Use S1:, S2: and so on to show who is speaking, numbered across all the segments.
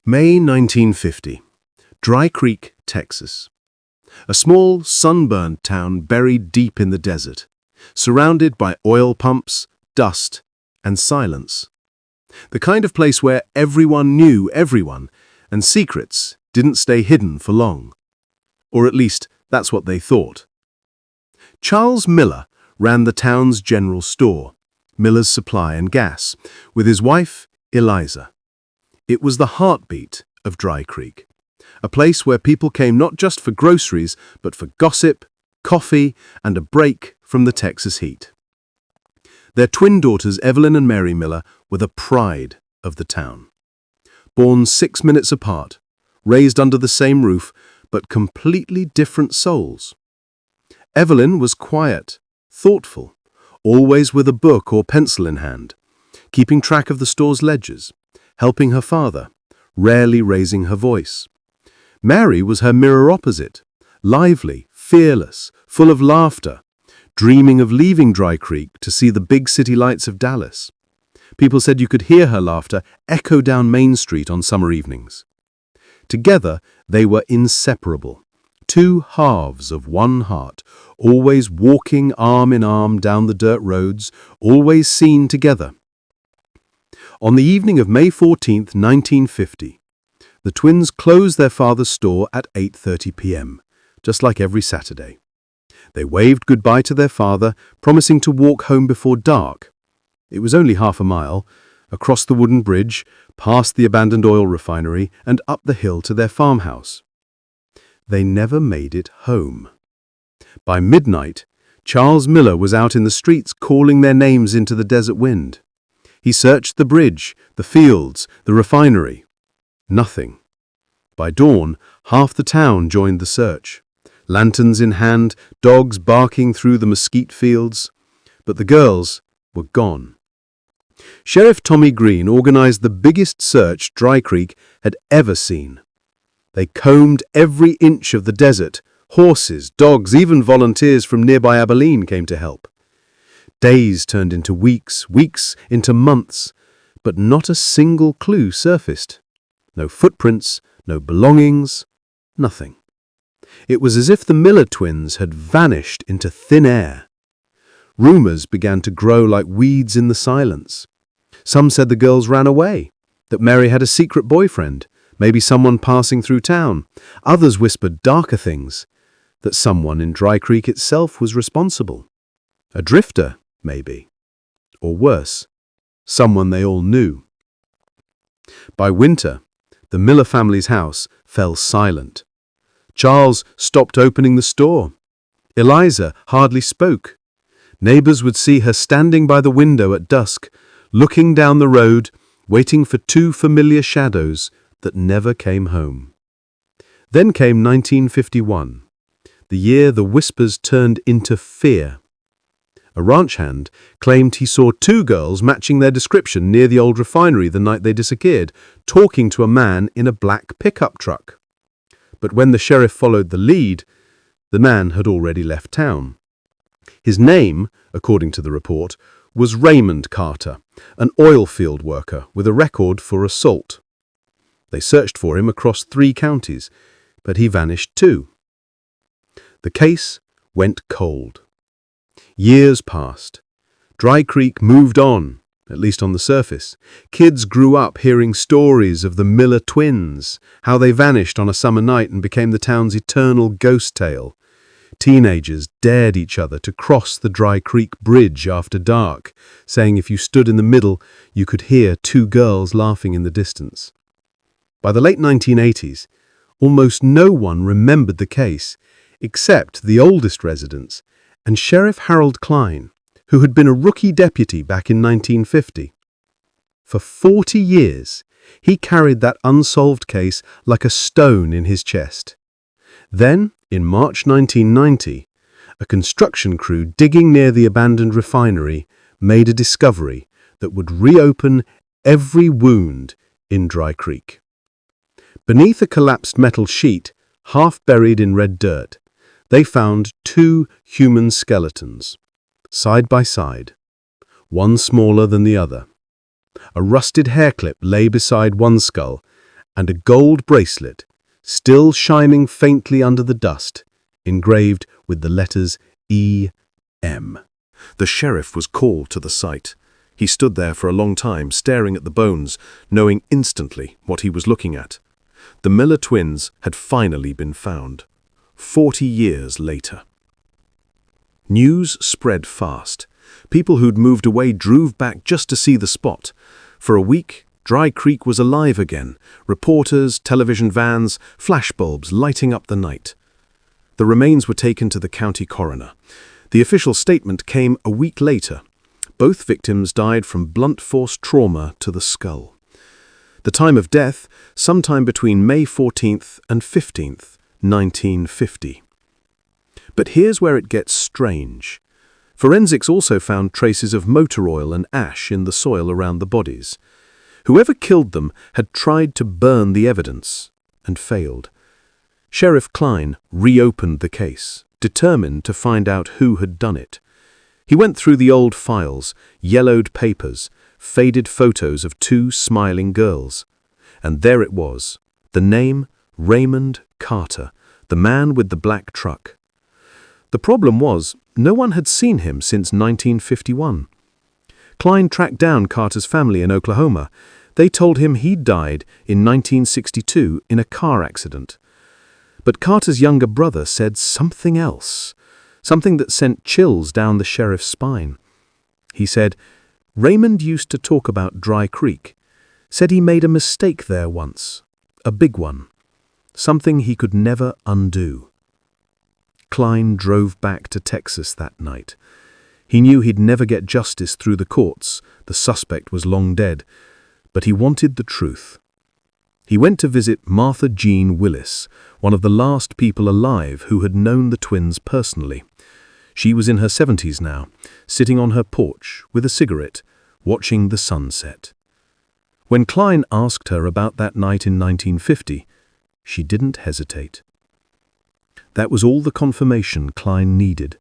S1: May 1950. Dry Creek, Texas. A small, sunburned town buried deep in the desert, surrounded by oil pumps, dust, and silence. The kind of place where everyone knew everyone, and secrets didn't stay hidden for long. Or at least, that's what they thought. Charles Miller ran the town's general store, Miller's Supply and Gas, with his wife, Eliza. It was the heartbeat of Dry Creek, a place where people came not just for groceries, but for gossip, coffee, and a break from the Texas heat. Their twin daughters, Evelyn and Mary Miller, were the pride of the town. Born 6 minutes apart, raised under the same roof, but completely different souls. Evelyn was quiet, thoughtful, always with a book or pencil in hand, keeping track of the store's ledgers, helping her father, rarely raising her voice. Mary was her mirror opposite, lively, fearless, full of laughter, dreaming of leaving Dry Creek to see the big city lights of Dallas. People said you could hear her laughter echo down Main Street on summer evenings. Together, they were inseparable, two halves of one heart, always walking arm in arm down the dirt roads, always seen together. On the evening of May 14, 1950, the twins closed their father's store at 8:30 p.m., just like every Saturday. They waved goodbye to their father, promising to walk home before dark. It was only half a mile, across the wooden bridge, past the abandoned oil refinery, and up the hill to their farmhouse. They never made it home. By midnight, Charles Miller was out in the streets calling their names into the desert wind. He searched the bridge, the fields, the refinery. Nothing. By dawn, half the town joined the search. Lanterns in hand, dogs barking through the mesquite fields. But the girls were gone. Sheriff Tommy Green organized the biggest search Dry Creek had ever seen. They combed every inch of the desert. Horses, dogs, even volunteers from nearby Abilene came to help. Days turned into weeks, weeks into months, but not a single clue surfaced. No footprints, no belongings, nothing. It was as if the Miller twins had vanished into thin air. Rumors began to grow like weeds in the silence. Some said the girls ran away, that Mary had a secret boyfriend, maybe someone passing through town. Others whispered darker things, that someone in Dry Creek itself was responsible. A drifter, maybe. Or worse, someone they all knew. By winter, the Miller family's house fell silent. Charles stopped opening the store. Eliza hardly spoke. Neighbors would see her standing by the window at dusk, looking down the road, waiting for two familiar shadows that never came home. Then came 1951, the year the whispers turned into fear. A ranch hand claimed he saw two girls matching their description near the old refinery the night they disappeared, talking to a man in a black pickup truck. But when the sheriff followed the lead, the man had already left town. His name, according to the report, was Raymond Carter, an oil field worker with a record for assault. They searched for him across 3 counties, but he vanished too. The case went cold. Years passed. Dry Creek moved on, at least on the surface. Kids grew up hearing stories of the Miller twins, how they vanished on a summer night and became the town's eternal ghost tale. Teenagers dared each other to cross the Dry Creek Bridge after dark, saying if you stood in the middle, you could hear 2 girls laughing in the distance. By the late 1980s, almost no one remembered the case, except the oldest residents, and Sheriff Harold Klein, who had been a rookie deputy back in 1950. For 40 years, he carried that unsolved case like a stone in his chest. Then, in March 1990, a construction crew digging near the abandoned refinery made a discovery that would reopen every wound in Dry Creek. Beneath a collapsed metal sheet, half buried in red dirt, they found 2 human skeletons, side by side, one smaller than the other. A rusted hair clip lay beside one skull, and a gold bracelet, still shining faintly under the dust, engraved with the letters E.M. The sheriff was called to the site. He stood there for a long time, staring at the bones, knowing instantly what he was looking at. The Miller twins had finally been found, 40 years later. News spread fast. People who'd moved away drove back just to see the spot. For a week, Dry Creek was alive again. Reporters, television vans, flashbulbs lighting up the night. The remains were taken to the county coroner. The official statement came a week later. Both victims died from blunt force trauma to the skull. The time of death, sometime between May 14th and 15th, 1950. But here's where it gets strange. Forensics also found traces of motor oil and ash in the soil around the bodies. Whoever killed them had tried to burn the evidence and failed. Sheriff Klein reopened the case, determined to find out who had done it. He went through the old files, yellowed papers, faded photos of two smiling girls. And there it was, the name Raymond Carter, the man with the black truck. The problem was, no one had seen him since 1951. Klein tracked down Carter's family in Oklahoma. They told him he'd died in 1962 in a car accident. But Carter's younger brother said something else, something that sent chills down the sheriff's spine. He said, Raymond used to talk about Dry Creek, said he made a mistake there once, a big one, something he could never undo. Klein drove back to Texas that night. He knew he'd never get justice through the courts, the suspect was long dead, but he wanted the truth. He went to visit Martha Jean Willis, one of the last people alive who had known the twins personally. She was in her 70s now, sitting on her porch with a cigarette, watching the sunset. When Klein asked her about that night in 1950, she didn't hesitate. That was all the confirmation Klein needed.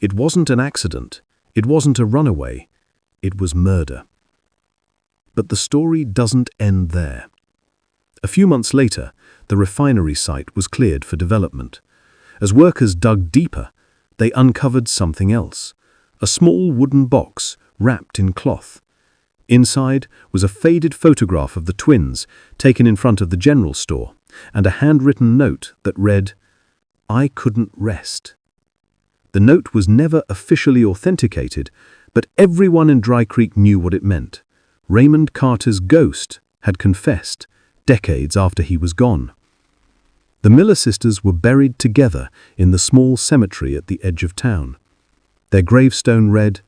S1: It wasn't an accident. It wasn't a runaway. It was murder. But the story doesn't end there. A few months later, the refinery site was cleared for development. As workers dug deeper, they uncovered something else, a small wooden box wrapped in cloth. Inside was a faded photograph of the twins taken in front of the general store and a handwritten note that read, I couldn't rest. The note was never officially authenticated, but everyone in Dry Creek knew what it meant. Raymond Carter's ghost had confessed decades after he was gone. The Miller sisters were buried together in the small cemetery at the edge of town. Their gravestone read,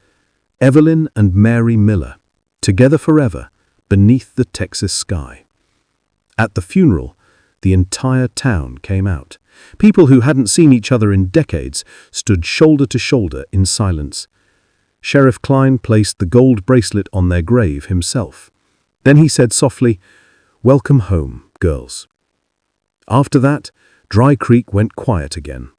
S1: Evelyn and Mary Miller, together forever, beneath the Texas sky. At the funeral, the entire town came out. People who hadn't seen each other in decades stood shoulder to shoulder in silence. Sheriff Klein placed the gold bracelet on their grave himself. Then he said softly, Welcome home, girls. After that, Dry Creek went quiet again.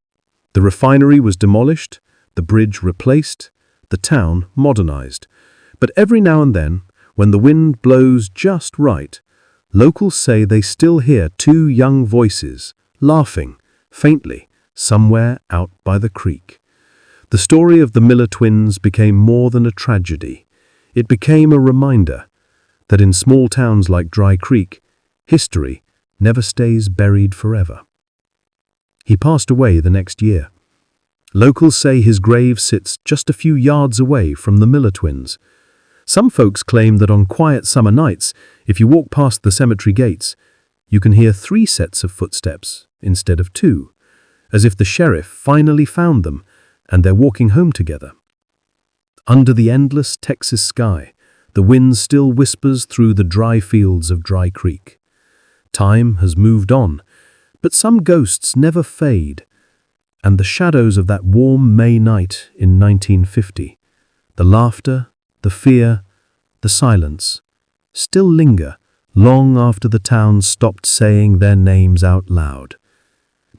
S1: The refinery was demolished, the bridge replaced, the town modernized. But every now and then, when the wind blows just right, locals say they still hear two young voices, laughing, faintly, somewhere out by the creek. The story of the Miller twins became more than a tragedy. It became a reminder that in small towns like Dry Creek, history never stays buried forever. He passed away the next year. Locals say his grave sits just a few yards away from the Miller twins. Some folks claim that on quiet summer nights, if you walk past the cemetery gates, you can hear 3 sets of footsteps instead of 2, as if the sheriff finally found them and they're walking home together. Under the endless Texas sky, the wind still whispers through the dry fields of Dry Creek. Time has moved on, but some ghosts never fade, and the shadows of that warm May night in 1950, the laughter, the fear, the silence, still linger long after the town stopped saying their names out loud.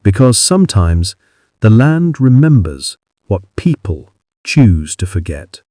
S1: Because sometimes the land remembers what people choose to forget.